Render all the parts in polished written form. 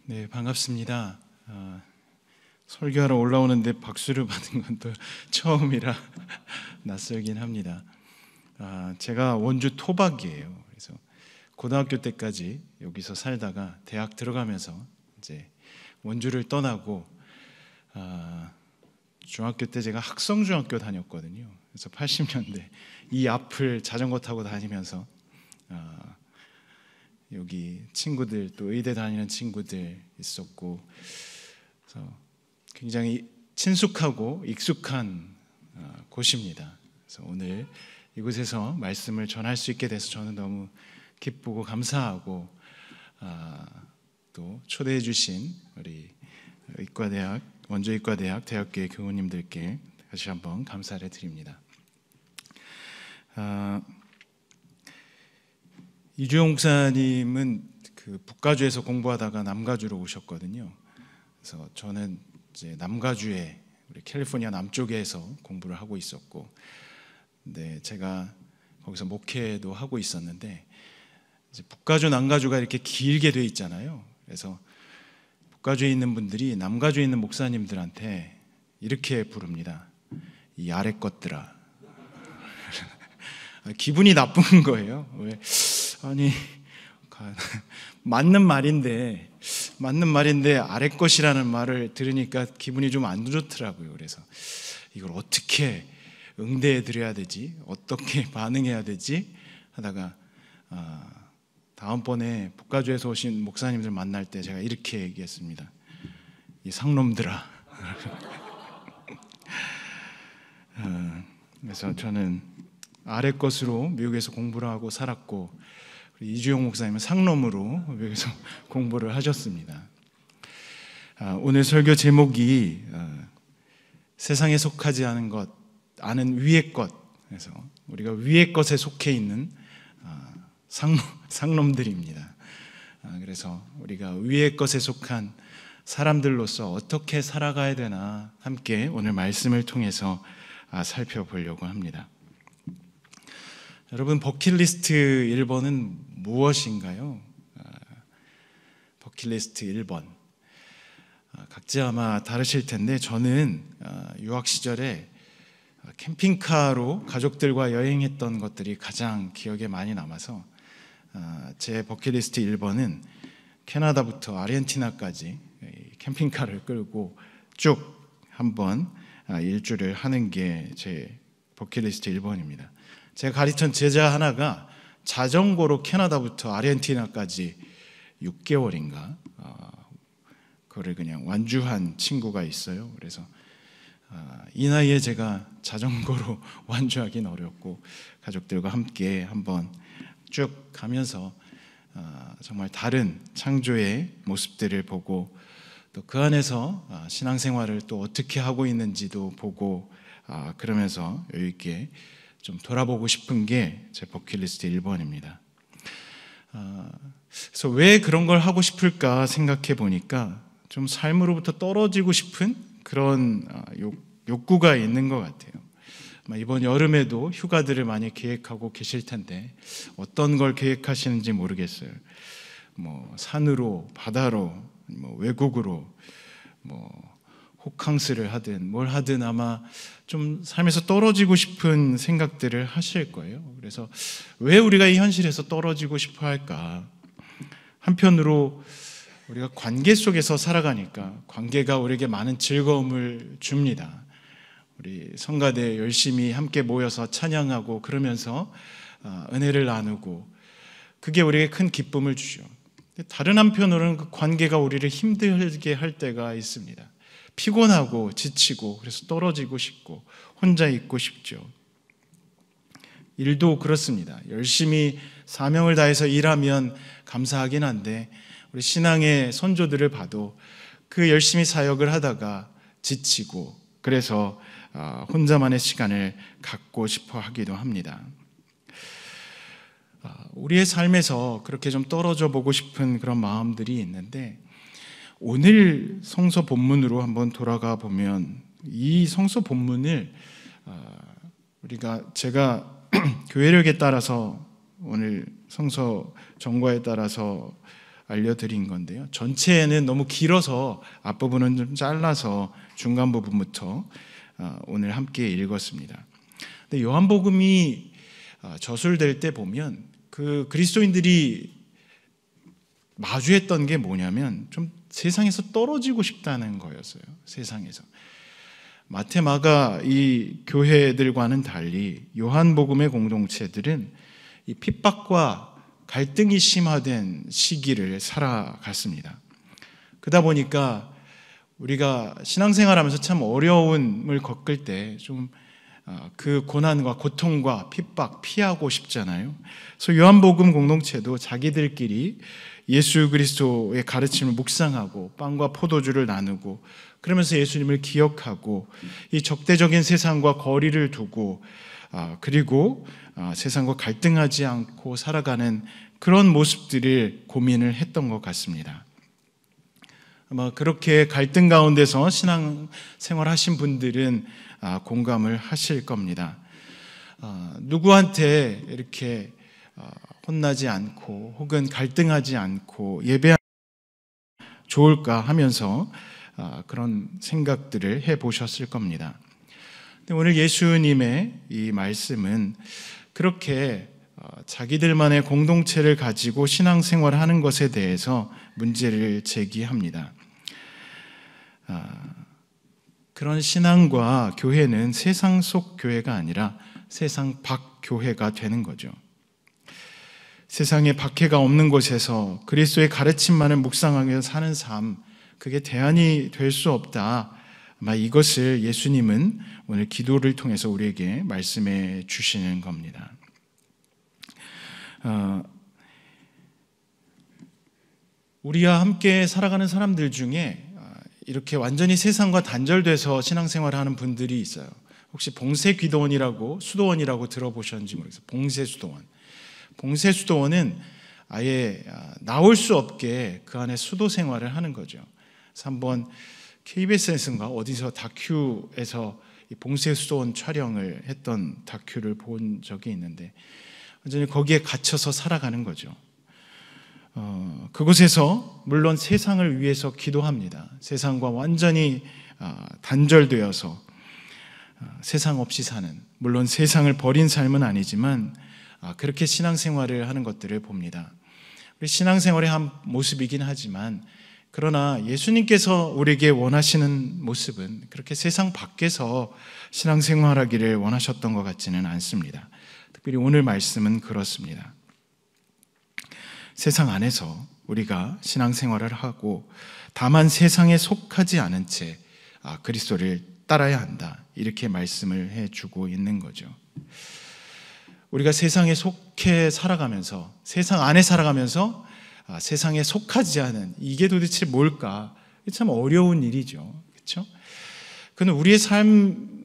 네, 반갑습니다. 설교하러 올라오는데 박수를 받은 건 또 처음이라 낯설긴 합니다. 제가 원주 토박이에요. 그래서 고등학교 때까지 여기서 살다가 대학 들어가면서 이제 원주를 떠나고 중학교 때 제가 학성중학교 다녔거든요. 그래서 80년대 이 앞을 자전거 타고 다니면서 여기 친구들 또 의대 다니는 친구들 있었고, 그래서 굉장히 친숙하고 익숙한 곳입니다. 그래서 오늘 이곳에서 말씀을 전할 수 있게 돼서 저는 너무 기쁘고 감사하고, 또 초대해 주신 우리 의과대학 원주의과대학 대학교의 교우님들께 다시 한번 감사를 드립니다. 이주영 목사님은 그 북가주에서 공부하다가 남가주로 오셨거든요. 그래서 저는 이제 남가주에 우리 캘리포니아 남쪽에서 공부를 하고 있었고, 근데 제가 거기서 목회도 하고 있었는데, 이제 북가주 남가주가 이렇게 길게 돼 있잖아요. 그래서 북가주에 있는 분들이 남가주에 있는 목사님들한테 이렇게 부릅니다. 이 아래 것들아. 기분이 나쁜 거예요. 왜? 아니, 맞는 말인데 아래 것이라는 말을 들으니까 기분이 좀 안 좋더라고요. 그래서 이걸 어떻게 응대해 드려야 되지? 어떻게 반응해야 되지? 하다가 다음번에 북가주에서 오신 목사님들 만날 때 제가 이렇게 얘기했습니다. 이 상놈들아. 그래서 저는 아래 것으로 미국에서 공부를 하고 살았고, 이주영 목사님은 상놈으로 미국에서 공부를 하셨습니다. 오늘 설교 제목이 세상에 속하지 않은 것, 아는 위의 것. 그래서 우리가 위의 것에 속해 있는 상놈들입니다. 그래서 우리가 위의 것에 속한 사람들로서 어떻게 살아가야 되나 함께 오늘 말씀을 통해서 살펴보려고 합니다. 여러분, 버킷리스트 1번은 무엇인가요? 버킷리스트 1번. 각자 아마 다르실 텐데, 저는 유학 시절에 캠핑카로 가족들과 여행했던 것들이 가장 기억에 많이 남아서 제 버킷리스트 1번은 캐나다부터 아르헨티나까지 캠핑카를 끌고 쭉 한번 일주를 하는 게 제 버킷리스트 1번입니다. 제가 가르쳤던 제자 하나가 자전거로 캐나다부터 아르헨티나까지 6개월인가 그거를 그냥 완주한 친구가 있어요. 그래서 이 나이에 제가 자전거로 완주하기는 어렵고, 가족들과 함께 한번 쭉 가면서 정말 다른 창조의 모습들을 보고, 또 그 안에서 신앙생활을 또 어떻게 하고 있는지도 보고, 그러면서 여유 있게 좀 돌아보고 싶은 게 제 버킷리스트 1번입니다. 그래서 왜 그런 걸 하고 싶을까 생각해 보니까 좀 삶으로부터 떨어지고 싶은 그런 욕구가 있는 것 같아요. 이번 여름에도 휴가들을 많이 계획하고 계실 텐데 어떤 걸 계획하시는지 모르겠어요. 산으로, 바다로, 외국으로, 호캉스를 하든 뭘 하든 아마 좀 삶에서 떨어지고 싶은 생각들을 하실 거예요. 그래서 왜 우리가 이 현실에서 떨어지고 싶어 할까? 한편으로 우리가 관계 속에서 살아가니까 관계가 우리에게 많은 즐거움을 줍니다. 우리 성가대 열심히 함께 모여서 찬양하고 그러면서 은혜를 나누고, 그게 우리에게 큰 기쁨을 주죠. 다른 한편으로는 그 관계가 우리를 힘들게 할 때가 있습니다. 피곤하고 지치고, 그래서 떨어지고 싶고 혼자 있고 싶죠. 일도 그렇습니다. 열심히 사명을 다해서 일하면 감사하긴 한데, 우리 신앙의 선조들을 봐도 그 열심히 사역을 하다가 지치고, 그래서 혼자만의 시간을 갖고 싶어 하기도 합니다. 우리의 삶에서 그렇게 좀 떨어져 보고 싶은 그런 마음들이 있는데, 오늘 성서 본문으로 한번 돌아가 보면, 이 성서 본문을 제가 교회력에 따라서 오늘 성서 정과에 따라서 알려드린 건데요. 전체는 너무 길어서 앞부분은 좀 잘라서 중간 부분부터 오늘 함께 읽었습니다. 근데 요한복음이 저술될 때 보면 그 그리스도인들이 마주했던 게 뭐냐면 좀 세상에서 떨어지고 싶다는 거였어요. 세상에서. 마태, 마가 이 교회들과는 달리 요한복음의 공동체들은 이 핍박과 갈등이 심화된 시기를 살아갔습니다. 그러다 보니까 우리가 신앙생활하면서 참 어려움을 겪을 때 좀 그 고난과 고통과 핍박 피하고 싶잖아요. 그래서 요한복음 공동체도 자기들끼리 예수 그리스도의 가르침을 묵상하고 빵과 포도주를 나누고 그러면서 예수님을 기억하고 이 적대적인 세상과 거리를 두고 그리고 세상과 갈등하지 않고 살아가는 그런 모습들을 고민을 했던 것 같습니다. 아마 그렇게 갈등 가운데서 신앙생활 하신 분들은 공감을 하실 겁니다. 누구한테 이렇게 혼나지 않고 혹은 갈등하지 않고 예배하면 좋을까 하면서 그런 생각들을 해보셨을 겁니다. 근데 오늘 예수님의 이 말씀은 그렇게 자기들만의 공동체를 가지고 신앙생활을 하는 것에 대해서 문제를 제기합니다. 그런 신앙과 교회는 세상 속 교회가 아니라 세상 밖 교회가 되는 거죠. 세상에 박해가 없는 곳에서 그리스도의 가르침만을 묵상하며 사는 삶, 그게 대안이 될 수 없다. 아마 이것을 예수님은 오늘 기도를 통해서 우리에게 말씀해 주시는 겁니다. 우리와 함께 살아가는 사람들 중에 이렇게 완전히 세상과 단절돼서 신앙생활을 하는 분들이 있어요. 혹시 봉쇄기도원이라고 수도원이라고 들어보셨는지 모르겠어요. 봉쇄수도원. 봉쇄수도원은 아예 나올 수 없게 그 안에 수도 생활을 하는 거죠. 그래서 한번 KBS에서인가 어디서 다큐에서 봉쇄수도원 촬영을 했던 다큐를 본 적이 있는데 완전히 거기에 갇혀서 살아가는 거죠. 그곳에서 물론 세상을 위해서 기도합니다. 세상과 완전히 단절되어서 세상 없이 사는, 물론 세상을 버린 삶은 아니지만 그렇게 신앙생활을 하는 것들을 봅니다. 우리 신앙생활의 한 모습이긴 하지만 그러나 예수님께서 우리에게 원하시는 모습은 그렇게 세상 밖에서 신앙생활하기를 원하셨던 것 같지는 않습니다. 특별히 오늘 말씀은 그렇습니다. 세상 안에서 우리가 신앙생활을 하고 다만 세상에 속하지 않은 채 그리스도를 따라야 한다. 이렇게 말씀을 해주고 있는 거죠. 우리가 세상에 속해 살아가면서 세상 안에 살아가면서 세상에 속하지 않은 이게 도대체 뭘까? 참 어려운 일이죠. 그렇죠? 그는 우리의 삶,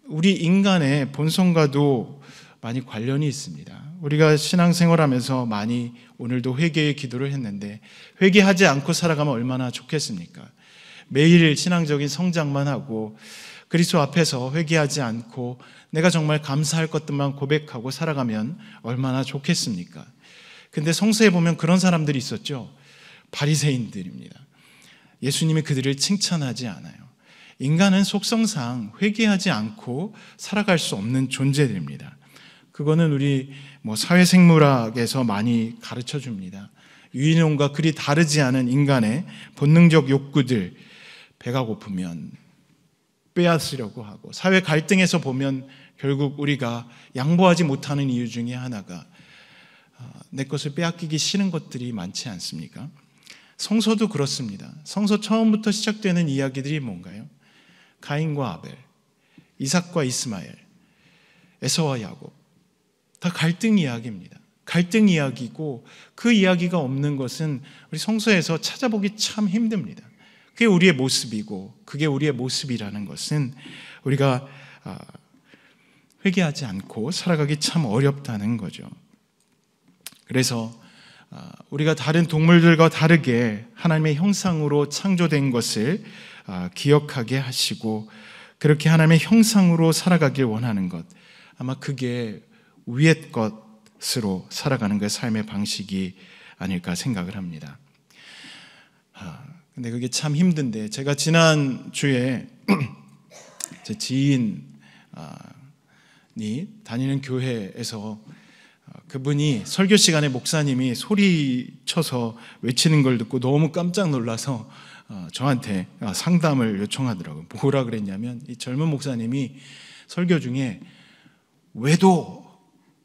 우리 인간의 본성과도 많이 관련이 있습니다. 우리가 신앙생활하면서 많이 오늘도 회개의 기도를 했는데 회개하지 않고 살아가면 얼마나 좋겠습니까? 매일 신앙적인 성장만 하고 그리스도 앞에서 회개하지 않고 내가 정말 감사할 것들만 고백하고 살아가면 얼마나 좋겠습니까? 근데 성서에 보면 그런 사람들이 있었죠. 바리새인들입니다. 예수님이 그들을 칭찬하지 않아요. 인간은 속성상 회개하지 않고 살아갈 수 없는 존재들입니다. 그거는 우리 사회생물학에서 많이 가르쳐 줍니다. 유인원과 그리 다르지 않은 인간의 본능적 욕구들, 배가 고프면 빼앗으려고 하고 사회 갈등에서 보면 결국 우리가 양보하지 못하는 이유 중에 하나가 내 것을 빼앗기기 싫은 것들이 많지 않습니까? 성서도 그렇습니다. 성서 처음부터 시작되는 이야기들이 뭔가요? 가인과 아벨, 이삭과 이스마엘, 에서와 야곱, 다 갈등 이야기입니다. 갈등 이야기고 그 이야기가 없는 것은 우리 성서에서 찾아보기 참 힘듭니다. 그게 우리의 모습이고 그게 우리의 모습이라는 것은 우리가 회개하지 않고 살아가기 참 어렵다는 거죠. 그래서 우리가 다른 동물들과 다르게 하나님의 형상으로 창조된 것을 기억하게 하시고 그렇게 하나님의 형상으로 살아가길 원하는 것, 아마 그게 위의 것으로 살아가는 그 삶의 방식이 아닐까 생각을 합니다. 근데 그게 참 힘든데, 제가 지난주에 제 지인이 다니는 교회에서 그분이 설교 시간에 목사님이 소리쳐서 외치는 걸 듣고 너무 깜짝 놀라서 저한테 상담을 요청하더라고요. 뭐라 그랬냐면, 이 젊은 목사님이 설교 중에 외도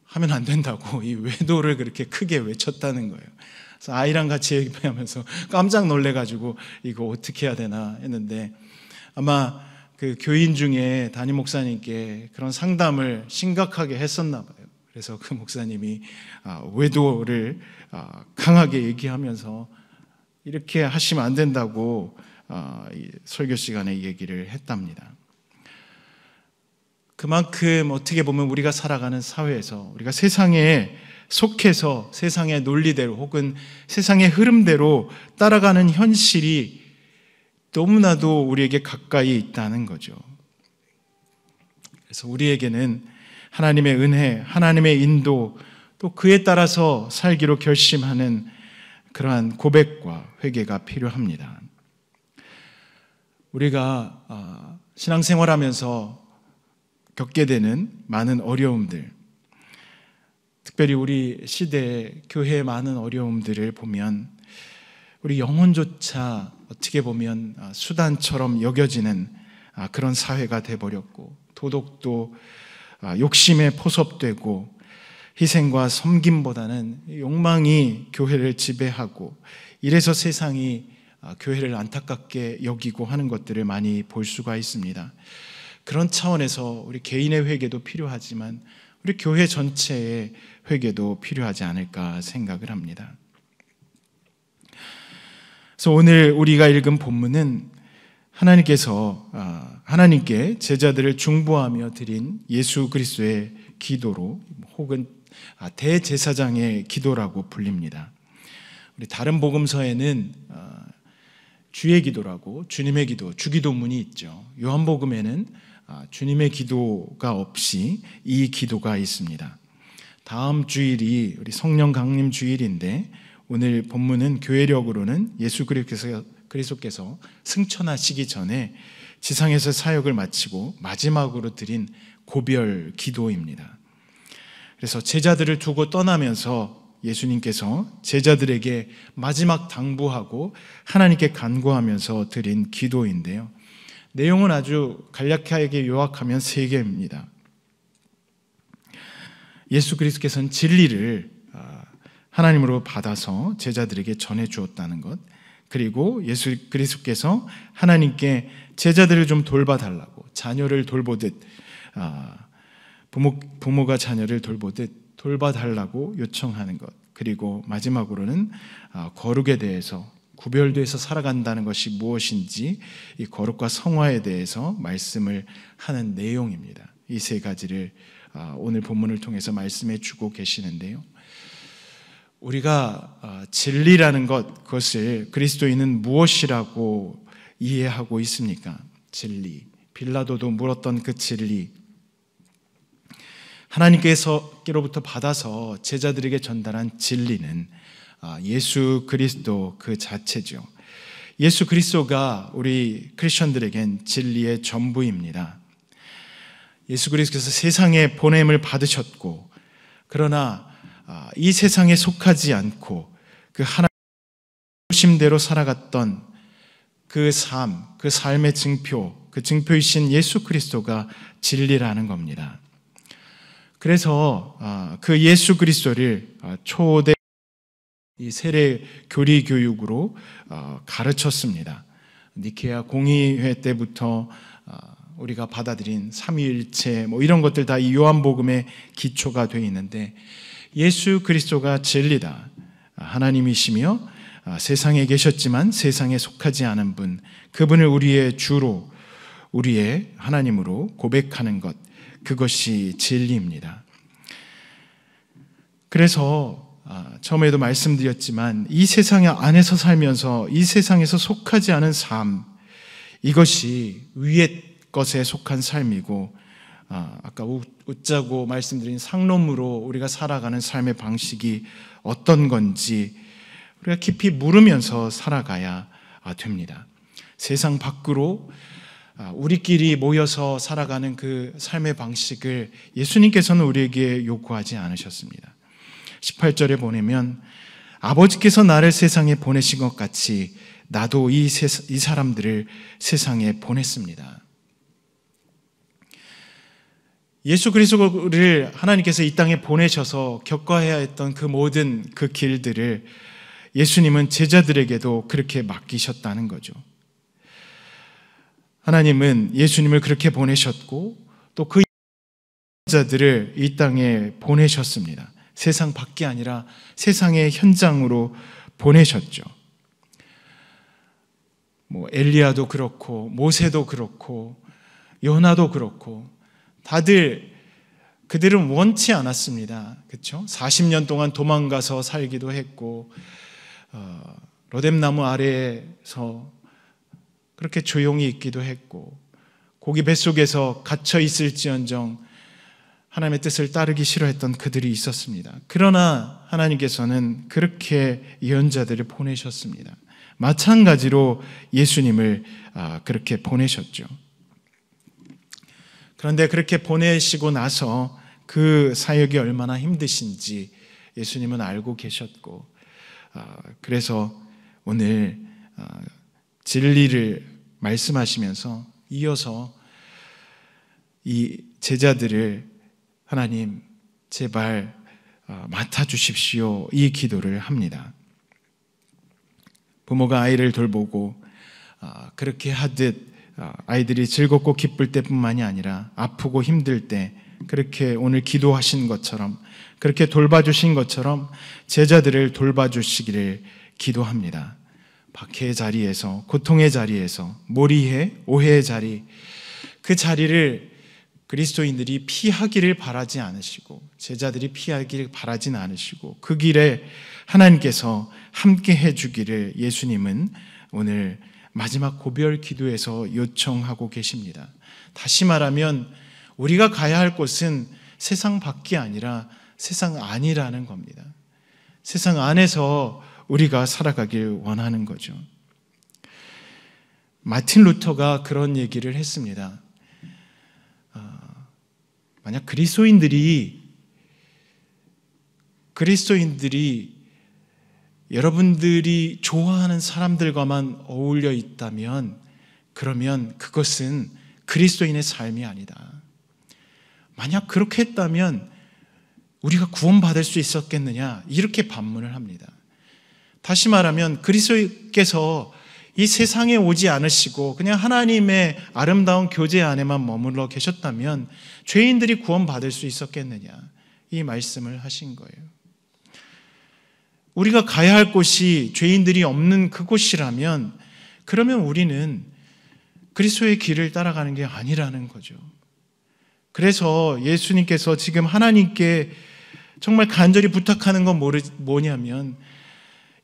하면 안 된다고 이 외도를 그렇게 크게 외쳤다는 거예요. 그래서 아이랑 같이 얘기하면서 깜짝 놀래가지고 이거 어떻게 해야 되나 했는데, 아마 그 교인 중에 담임 목사님께 그런 상담을 심각하게 했었나 봐요. 그래서 그 목사님이 외도를 강하게 얘기하면서 이렇게 하시면 안 된다고 설교 시간에 얘기를 했답니다. 그만큼 어떻게 보면 우리가 살아가는 사회에서 우리가 세상에 속해서 세상의 논리대로 혹은 세상의 흐름대로 따라가는 현실이 너무나도 우리에게 가까이 있다는 거죠. 그래서 우리에게는 하나님의 은혜, 하나님의 인도, 또 그에 따라서 살기로 결심하는 그러한 고백과 회개가 필요합니다. 우리가 신앙생활하면서 겪게 되는 많은 어려움들, 특별히 우리 시대의 교회의 많은 어려움들을 보면 우리 영혼조차 어떻게 보면 수단처럼 여겨지는 그런 사회가 돼버렸고, 도덕도 욕심에 포섭되고 희생과 섬김보다는 욕망이 교회를 지배하고, 이래서 세상이 교회를 안타깝게 여기고 하는 것들을 많이 볼 수가 있습니다. 그런 차원에서 우리 개인의 회개도 필요하지만 우리 교회 전체의 회개도 필요하지 않을까 생각을 합니다. 그래서 오늘 우리가 읽은 본문은 하나님께 제자들을 중보하며 드린 예수 그리스도의 기도로, 혹은 대제사장의 기도라고 불립니다. 우리 다른 복음서에는 주의 기도라고, 주님의 기도, 주기도문이 있죠. 요한복음에는 주님의 기도가 없이 이 기도가 있습니다. 다음 주일이 우리 성령 강림 주일인데, 오늘 본문은 교회력으로는 예수 그리스도께서 승천하시기 전에 지상에서 사역을 마치고 마지막으로 드린 고별 기도입니다. 그래서 제자들을 두고 떠나면서 예수님께서 제자들에게 마지막 당부하고 하나님께 간구하면서 드린 기도인데요. 내용은 아주 간략하게 요약하면 3개입니다. 예수 그리스도께서는 진리를 하나님으로 받아서 제자들에게 전해 주었다는 것, 그리고 예수 그리스도께서 하나님께 제자들을 좀 돌봐달라고, 자녀를 돌보듯, 부모가 자녀를 돌보듯 돌봐달라고 요청하는 것, 그리고 마지막으로는 거룩에 대해서, 구별돼서 살아간다는 것이 무엇인지 이 거룩과 성화에 대해서 말씀을 하는 내용입니다. 이 3가지를 오늘 본문을 통해서 말씀해 주고 계시는데요. 우리가 진리라는 것, 그것을 그리스도인은 무엇이라고 이해하고 있습니까? 진리, 빌라도도 물었던 그 진리, 하나님께로부터 받아서 제자들에게 전달한 진리는 예수 그리스도 그 자체죠. 예수 그리스도가 우리 크리스천들에겐 진리의 전부입니다. 예수 그리스도께서 세상에 보냄을 받으셨고, 그러나 이 세상에 속하지 않고 그 하나님의 심대로 살아갔던 그 삶의 증표, 그 증표이신 예수 그리스도가 진리라는 겁니다. 그래서 그 예수 그리스도를 초대 이 세례 교리 교육으로 가르쳤습니다. 니케아 공의회 때부터 우리가 받아들인 삼위일체 이런 것들 다 이 요한복음의 기초가 되어 있는데, 예수 그리스도가 진리다, 하나님이시며 세상에 계셨지만 세상에 속하지 않은 분, 그분을 우리의 주로, 우리의 하나님으로 고백하는 것, 그것이 진리입니다. 그래서 처음에도 말씀드렸지만 이 세상 안에서 살면서 이 세상에서 속하지 않은 삶, 이것이 위의 것에 속한 삶이고, 아까 웃자고 말씀드린 상놈으로 우리가 살아가는 삶의 방식이 어떤 건지 우리가 깊이 물으면서 살아가야 됩니다. 세상 밖으로 우리끼리 모여서 살아가는 그 삶의 방식을 예수님께서는 우리에게 요구하지 않으셨습니다. 18절에 보내면 아버지께서 나를 세상에 보내신 것 같이 나도 이 사람들을 세상에 보냈습니다. 예수 그리스도를 하나님께서 이 땅에 보내셔서 겪어야 했던 그 모든 그 길들을 예수님은 제자들에게도 그렇게 맡기셨다는 거죠. 하나님은 예수님을 그렇게 보내셨고 또 그 제자들을 이 땅에 보내셨습니다. 세상 밖이 아니라 세상의 현장으로 보내셨죠. 엘리야도 그렇고 모세도 그렇고 요나도 그렇고 다들 그들은 원치 않았습니다. 그렇죠? 40년 동안 도망가서 살기도 했고 로뎀나무 아래에서 그렇게 조용히 있기도 했고 고기 뱃속에서 갇혀 있을지언정 하나님의 뜻을 따르기 싫어했던 그들이 있었습니다. 그러나 하나님께서는 그렇게 예언자들을 보내셨습니다. 마찬가지로 예수님을 그렇게 보내셨죠. 그런데 그렇게 보내시고 나서 그 사역이 얼마나 힘드신지 예수님은 알고 계셨고 그래서 오늘 진리를 말씀하시면서 이어서 이 제자들을 하나님 제발 맡아주십시오 이 기도를 합니다. 부모가 아이를 돌보고 그렇게 하듯 아이들이 즐겁고 기쁠 때뿐만이 아니라 아프고 힘들 때 그렇게 오늘 기도하신 것처럼 그렇게 돌봐주신 것처럼 제자들을 돌봐주시기를 기도합니다. 박해의 자리에서 고통의 자리에서 몰이해 오해의 자리 그 자리를 그리스도인들이 피하기를 바라지 않으시고 제자들이 피하기를 바라진 않으시고 그 길에 하나님께서 함께 해주기를 예수님은 오늘 마지막 고별 기도에서 요청하고 계십니다. 다시 말하면 우리가 가야 할 곳은 세상 밖이 아니라 세상 안이라는 겁니다. 세상 안에서 우리가 살아가길 원하는 거죠. 마틴 루터가 그런 얘기를 했습니다. 만약 그리스도인들이 여러분들이 좋아하는 사람들과만 어울려 있다면 그러면 그것은 그리스도인의 삶이 아니다. 만약 그렇게 했다면 우리가 구원받을 수 있었겠느냐 이렇게 반문을 합니다. 다시 말하면 그리스도께서 이 세상에 오지 않으시고 그냥 하나님의 아름다운 교제 안에만 머물러 계셨다면 죄인들이 구원받을 수 있었겠느냐 이 말씀을 하신 거예요. 우리가 가야 할 곳이 죄인들이 없는 그곳이라면 그러면 우리는 그리스도의 길을 따라가는 게 아니라는 거죠. 그래서 예수님께서 지금 하나님께 정말 간절히 부탁하는 건 뭐냐면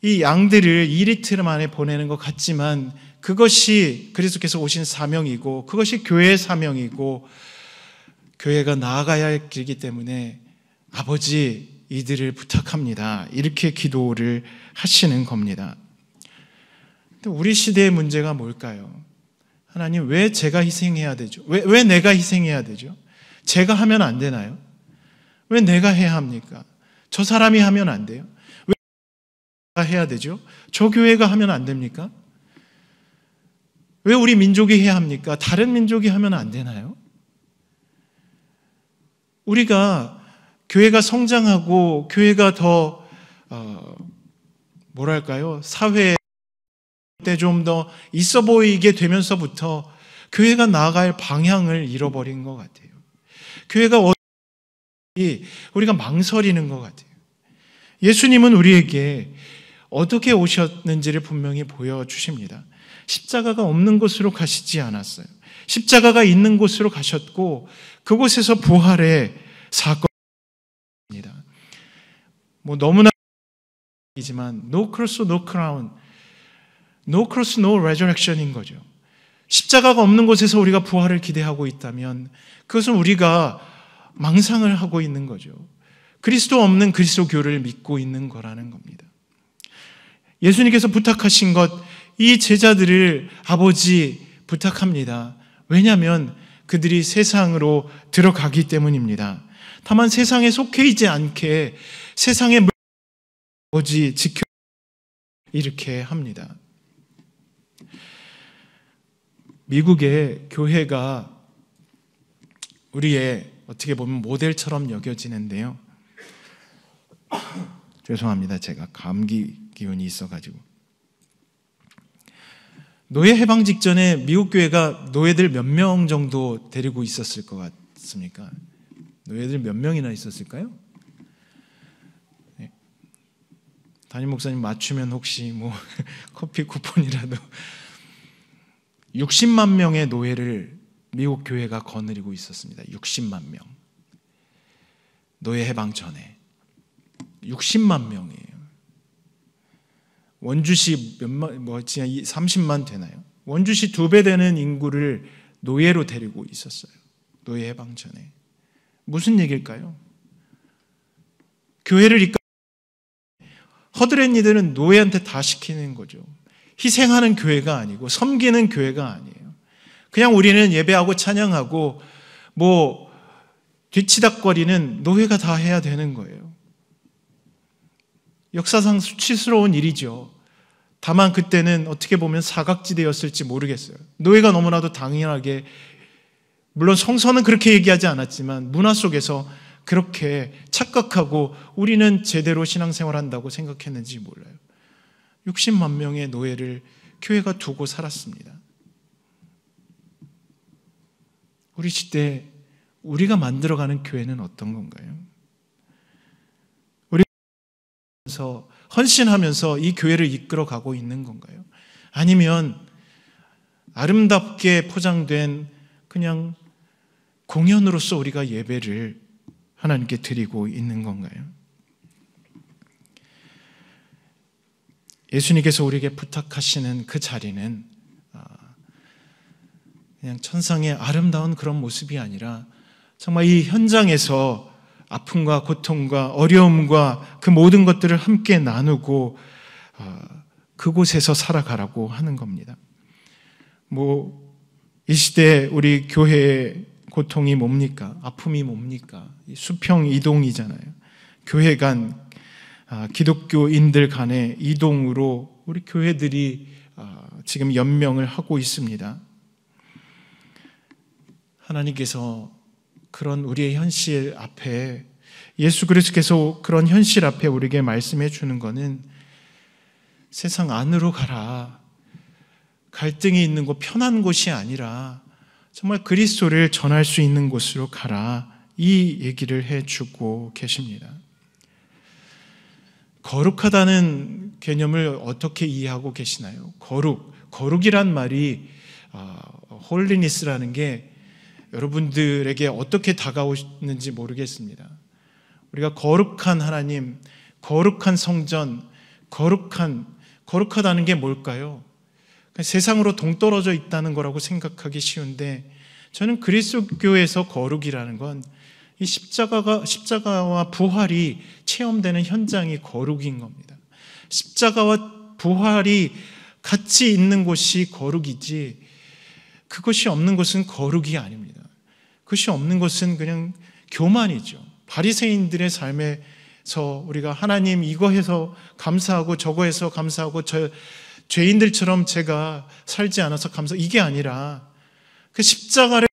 이 양들을 2리틀 만에 보내는 것 같지만 그것이 그리스도께서 오신 사명이고 그것이 교회의 사명이고 교회가 나아가야 할 길이기 때문에 아버지 이들을 부탁합니다. 이렇게 기도를 하시는 겁니다. 근데 우리 시대의 문제가 뭘까요? 하나님 왜 제가 희생해야 되죠? 왜 내가 희생해야 되죠? 제가 하면 안 되나요? 왜 내가 해야 합니까? 저 사람이 하면 안 돼요? 왜 내가 해야 되죠? 저 교회가 하면 안 됩니까? 왜 우리 민족이 해야 합니까? 다른 민족이 하면 안 되나요? 우리가 교회가 성장하고 교회가 더 사회에 좀 더 있어 보이게 되면서부터 교회가 나아갈 방향을 잃어버린 것 같아요. 교회가 우리가 망설이는 것 같아요. 예수님은 우리에게 어떻게 오셨는지를 분명히 보여주십니다. 십자가가 없는 곳으로 가시지 않았어요. 십자가가 있는 곳으로 가셨고 그곳에서 부활의 사건입니다. 너무나 이지만 no cross, no crown, no cross, no resurrection인 거죠. 십자가가 없는 곳에서 우리가 부활을 기대하고 있다면 그것은 우리가 망상을 하고 있는 거죠. 그리스도 없는 그리스도교를 믿고 있는 거라는 겁니다. 예수님께서 부탁하신 것 이 제자들을 아버지 부탁합니다. 왜냐하면 그들이 세상으로 들어가기 때문입니다. 다만 세상에 속해 있지 않게 세상의 아버지 지켜 이렇게 합니다. 미국의 교회가 우리의 어떻게 보면 모델처럼 여겨지는데요. 죄송합니다. 제가 감기 기운이 있어가지고. 노예 해방 직전에 미국 교회가 노예들 몇 명 정도 데리고 있었을 것 같습니까? 노예들 몇 명이나 있었을까요? 네. 담임 목사님 맞추면 혹시 뭐 커피 쿠폰이라도 60만 명의 노예를 미국 교회가 거느리고 있었습니다. 60만 명. 노예 해방 전에 60만 명이에요. 원주시 몇만, 30만 되나요? 원주시 2배 되는 인구를 노예로 데리고 있었어요. 노예 해방 전에. 무슨 얘기일까요? 교회를 이끌 허드렛 노예한테 다 시키는 거죠. 희생하는 교회가 아니고 섬기는 교회가 아니에요. 그냥 우리는 예배하고 찬양하고 뭐 뒤치닥거리는 노예가 다 해야 되는 거예요. 역사상 수치스러운 일이죠. 다만 그때는 어떻게 보면 사각지대였을지 모르겠어요. 노예가 너무나도 당연하게, 물론 성서는 그렇게 얘기하지 않았지만 문화 속에서 그렇게 착각하고 우리는 제대로 신앙생활한다고 생각했는지 몰라요. 60만 명의 노예를 교회가 두고 살았습니다. 우리 시대 우리가 만들어가는 교회는 어떤 건가요? 우리가 헌신하면서 이 교회를 이끌어가고 있는 건가요? 아니면 아름답게 포장된 그냥 공연으로서 우리가 예배를 하나님께 드리고 있는 건가요? 예수님께서 우리에게 부탁하시는 그 자리는 그냥 천상의 아름다운 그런 모습이 아니라 정말 이 현장에서 아픔과 고통과 어려움과 그 모든 것들을 함께 나누고 그곳에서 살아가라고 하는 겁니다. 이 시대 우리 교회의 고통이 뭡니까? 아픔이 뭡니까? 수평 이동이잖아요. 교회 간 기독교인들 간의 이동으로 우리 교회들이 지금 연명을 하고 있습니다. 하나님께서 그런 우리의 현실 앞에, 예수 그리스도께서 그런 현실 앞에 우리에게 말씀해 주는 것은 세상 안으로 가라. 갈등이 있는 곳, 편한 곳이 아니라 정말 그리스도를 전할 수 있는 곳으로 가라. 이 얘기를 해주고 계십니다. 거룩하다는 개념을 어떻게 이해하고 계시나요? 거룩이란 말이 홀리니스라는 게 여러분들에게 어떻게 다가오는지 모르겠습니다. 우리가 거룩한 하나님, 거룩한 성전, 거룩하다는 게 뭘까요? 세상으로 동떨어져 있다는 거라고 생각하기 쉬운데, 저는 그리스도교에서 거룩이라는 건 이 십자가와 부활이 체험되는 현장이 거룩인 겁니다. 십자가와 부활이 같이 있는 곳이 거룩이지, 그것이 없는 것은 거룩이 아닙니다. 그것이 없는 것은 그냥 교만이죠. 바리새인들의 삶에서 우리가 하나님 이거 해서 감사하고 저거 해서 감사하고 죄인들처럼 제가 살지 않아서 이게 아니라 그 십자가를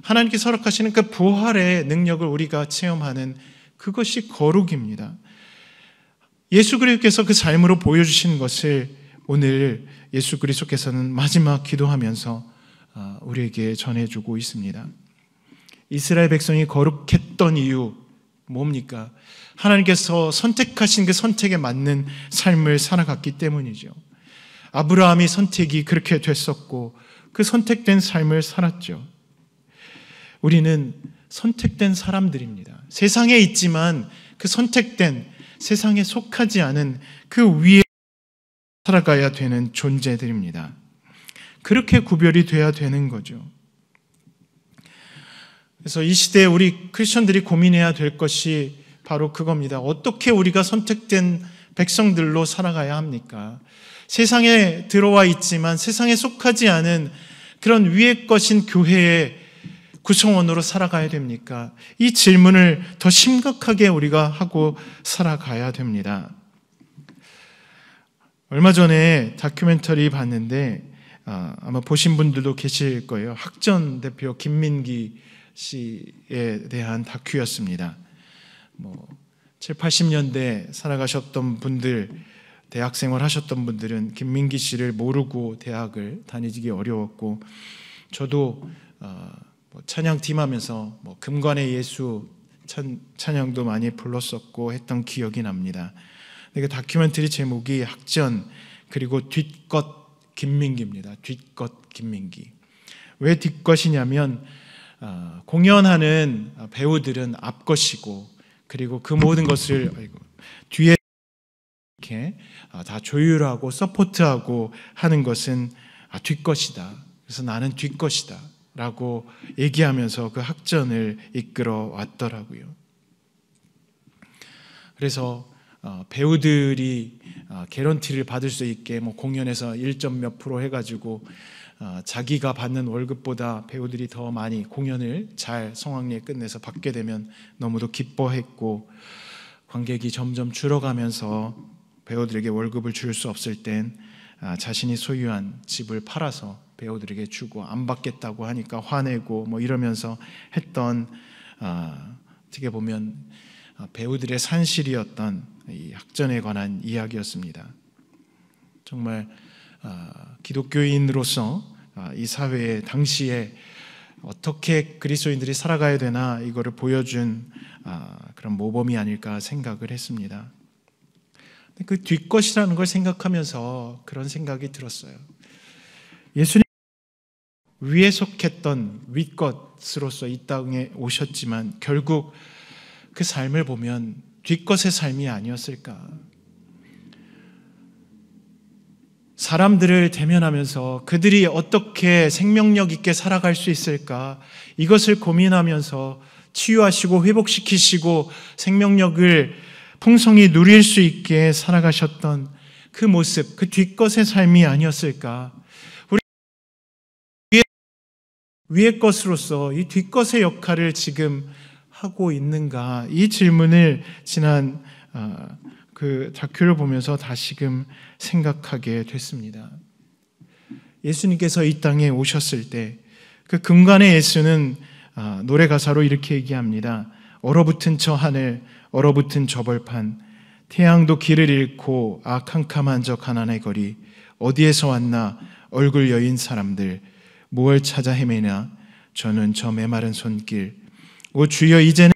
하나님께서 허락하시는 그 부활의 능력을 우리가 체험하는 그것이 거룩입니다. 예수 그리스도께서 그 삶으로 보여주신 것을 오늘 예수 그리스도께서는 마지막 기도하면서 우리에게 전해주고 있습니다. 이스라엘 백성이 거룩했던 이유 뭡니까? 하나님께서 선택하신 그 선택에 맞는 삶을 살아갔기 때문이죠. 아브라함이 선택이 그렇게 됐었고 그 선택된 삶을 살았죠. 우리는 선택된 사람들입니다. 세상에 있지만 그 선택된, 세상에 속하지 않은 그 위에 살아가야 되는 존재들입니다. 그렇게 구별이 돼야 되는 거죠. 그래서 이 시대에 우리 크리스천들이 고민해야 될 것이 바로 그겁니다. 어떻게 우리가 선택된 백성들로 살아가야 합니까? 세상에 들어와 있지만 세상에 속하지 않은 그런 위의 것인 교회의 구성원으로 살아가야 됩니까? 이 질문을 더 심각하게 우리가 하고 살아가야 됩니다. 얼마 전에 다큐멘터리 봤는데 아마 보신 분들도 계실 거예요. 학전 대표 김민기 씨에 대한 다큐였습니다. 7, 80년대 살아가셨던 분들, 대학생활 하셨던 분들은 김민기 씨를 모르고 대학을 다니기 어려웠고, 저도 찬양팀 하면서 금관의 예수 찬양도 많이 불렀었고 했던 기억이 납니다. 그 다큐멘터리 제목이 학전 그리고 뒷것 김민기입니다. 뒷것 김민기. 왜 뒷것이냐면 공연하는 배우들은 앞것이고, 그리고 그 모든 것을 뒤에 이렇게 다 조율하고 서포트하고 하는 것은 뒷것이다. 그래서 나는 뒷것이다 라고 얘기하면서 그 학전을 이끌어 왔더라고요. 그래서 배우들이 개런티를 받을 수 있게 공연에서 1점 몇 프로 해가지고 자기가 받는 월급보다 배우들이 더 많이 공연을 잘 성황리에 끝내서 받게 되면 너무도 기뻐했고, 관객이 점점 줄어가면서 배우들에게 월급을 줄 수 없을 땐 자신이 소유한 집을 팔아서 배우들에게 주고, 안 받겠다고 하니까 화내고 이러면서 했던, 어떻게 보면 배우들의 산실이었던 이 학전에 관한 이야기였습니다. 정말 기독교인으로서 이 사회에 당시에 어떻게 그리스도인들이 살아가야 되나 이거를 보여준 그런 모범이 아닐까 생각을 했습니다. 그 뒷것이라는 걸 생각하면서 그런 생각이 들었어요. 예수님 위에 속했던 윗것으로서 이 땅에 오셨지만 결국 그 삶을 보면 뒷것의 삶이 아니었을까. 사람들을 대면하면서 그들이 어떻게 생명력 있게 살아갈 수 있을까, 이것을 고민하면서 치유하시고 회복시키시고 생명력을 풍성히 누릴 수 있게 살아가셨던 그 모습, 그 뒷것의 삶이 아니었을까. 우리 위의 것으로서 이 뒷것의 역할을 지금 하고 있는가, 이 질문을 지난 그 다큐를 보면서 다시금 생각하게 됐습니다. 예수님께서 이 땅에 오셨을 때 그 금관의 예수는 노래 가사로 이렇게 얘기합니다. 얼어붙은 저 하늘, 얼어붙은 저 벌판, 태양도 길을 잃고 캄캄한 저 가난의 거리, 어디에서 왔나 얼굴 여인 사람들, 무얼 찾아 헤매나 저는 저 메마른 손길. 오 주여 이제는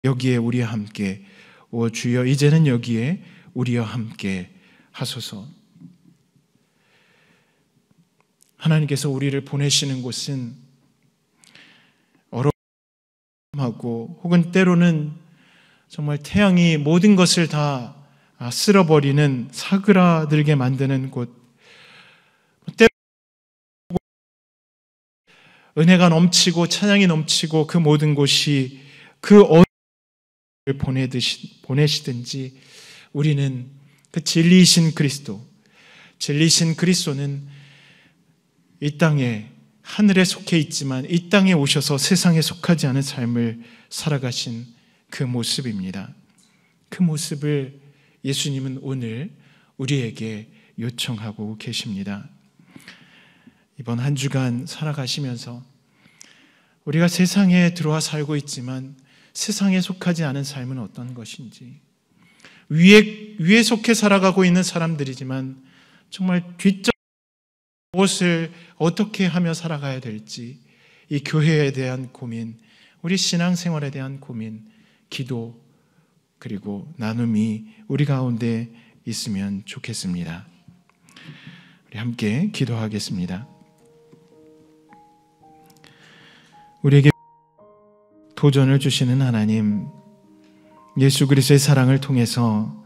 여기에 우리와 함께, 오 주여 이제는 여기에 우리와 함께 하소서. 하나님께서 우리를 보내시는 곳은 얼어하고 혹은 때로는 정말 태양이 모든 것을 다 쓸어버리는, 사그라들게 만드는 곳, 은혜가 넘치고 찬양이 넘치고 그 모든 곳이 그 어디를 보내시든지 우리는 그 진리이신 그리스도, 진리이신 그리스도는 이 땅에 하늘에 속해 있지만 이 땅에 오셔서 세상에 속하지 않은 삶을 살아가신 그 모습입니다. 그 모습을 예수님은 오늘 우리에게 요청하고 계십니다. 이번 한 주간 살아가시면서 우리가 세상에 들어와 살고 있지만 세상에 속하지 않은 삶은 어떤 것인지, 위에 속해 살아가고 있는 사람들이지만 정말 뒷전 무엇을 어떻게 하며 살아가야 될지, 이 교회에 대한 고민, 우리 신앙생활에 대한 고민, 기도 그리고 나눔이 우리 가운데 있으면 좋겠습니다. 우리 함께 기도하겠습니다. 우리에게 도전을 주시는 하나님, 예수 그리스도의 사랑을 통해서,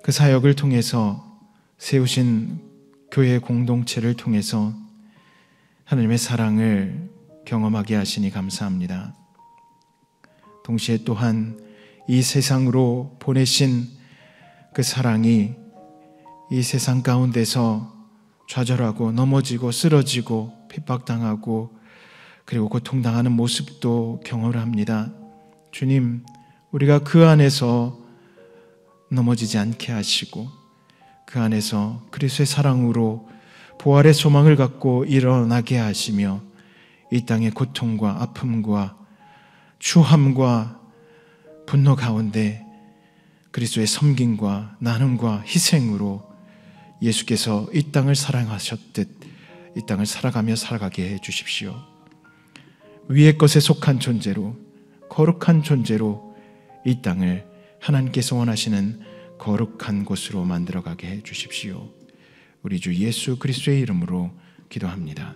그 사역을 통해서 세우신 교회 공동체를 통해서 하나님의 사랑을 경험하게 하시니 감사합니다. 동시에 또한 이 세상으로 보내신 그 사랑이 이 세상 가운데서 좌절하고 넘어지고 쓰러지고 핍박당하고 그리고 고통당하는 모습도 경험을 합니다. 주님, 우리가 그 안에서 넘어지지 않게 하시고 그 안에서 그리스도의 사랑으로 부활의 소망을 갖고 일어나게 하시며 이 땅의 고통과 아픔과 추함과 분노 가운데 그리스도의 섬김과 나눔과 희생으로 예수께서 이 땅을 사랑하셨듯 이 땅을 살아가며 살아가게 해 주십시오. 위의 것에 속한 존재로, 거룩한 존재로 이 땅을 하나님께서 원하시는 거룩한 곳으로 만들어가게 해 주십시오. 우리 주 예수 그리스도의 이름으로 기도합니다.